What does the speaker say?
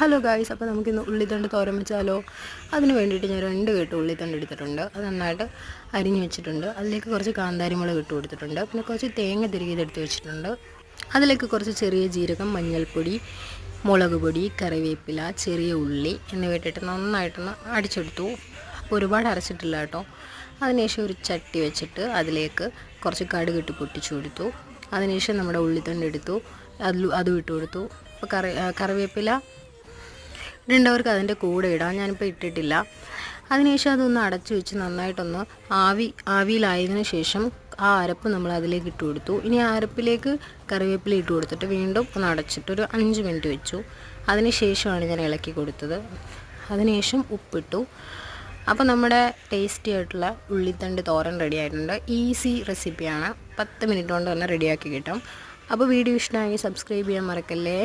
Hello guys, അപ്പോൾ നമുക്കിന്ന് ഉള്ളിത്തണ്ട് തോരൻ വെച്ചാലോ. അതിന് വേണ്ടിയിട്ട് ഞാൻ 2 കെട്ട് ഉള്ളിത്തണ്ട് എടുത്തിട്ടുണ്ട്. അത് നന്നായിട്ട് അരിഞ്ഞ് വെച്ചിട്ടുണ്ട്. അതിലേക്ക് കുറച്ച് കാന്താരി മുളക് ഇട്ട് കൊടുത്തിട്ടുണ്ട്. പിന്നെ കുറച്ച് തേങ്ങ തിരികിയതെടുത്ത് വെച്ചിട്ടുണ്ട്. അതിലേക്ക് കുറച്ച് ചെറിയ ജീരകം, മഞ്ഞൾപ്പൊടി, മുളക് പൊടി, കറിവേപ്പില, ചെറിയ ഉള്ളി എന്നിവ ഇട്ടിട്ട് നന്നായിട്ടൊന്ന് അടിച്ചെടുത്തു. അപ്പോൾ ഒരുപാട് അരച്ചിട്ടില്ല കേട്ടോ. അതിനുശേഷം ഒരു ചട്ടി വെച്ചിട്ട് അതിലേക്ക് കുറച്ച് കടുക് ഇട്ട് പൊട്ടിച്ചു കൊടുത്തു. അതിനുശേഷം നമ്മുടെ ഉള്ളിത്തണ്ട് എടുത്തു, അതും ഇട്ട് കൊടുത്തു. അപ്പോൾ കറിവേപ്പില ഇടേണ്ടവർക്ക് അതിൻ്റെ കൂടെ ഇടാം, ഞാനിപ്പോൾ ഇട്ടിട്ടില്ല. അതിനുശേഷം അതൊന്ന് അടച്ചു വെച്ച് നന്നായിട്ടൊന്ന് ആവിയിലായതിനു ശേഷം ആ അരപ്പ് നമ്മൾ അതിലേക്ക് ഇട്ട് കൊടുത്തു. ഇനി ആ അരപ്പിലേക്ക് കറിവേപ്പില ഇട്ട് കൊടുത്തിട്ട് വീണ്ടും ഒന്ന് അടച്ചിട്ട് ഒരു 5 മിനിറ്റ് വെച്ചു. അതിന് ശേഷമാണ് ഞാൻ ഇളക്കി കൊടുത്തത്. അതിനുശേഷം ഉപ്പിട്ടു. അപ്പോൾ നമ്മുടെ ടേസ്റ്റി ആയിട്ടുള്ള ഉള്ളിത്തണ്ട് തോരൻ റെഡി ആയിട്ടുണ്ട്. ഈസി റെസിപ്പിയാണ്, 10 മിനിറ്റ് കൊണ്ട് തന്നെ റെഡിയാക്കി കിട്ടും. അപ്പോൾ വീഡിയോ ഇഷ്ടമായെങ്കിൽ സബ്സ്ക്രൈബ് ചെയ്യാൻ മറക്കല്ലേ.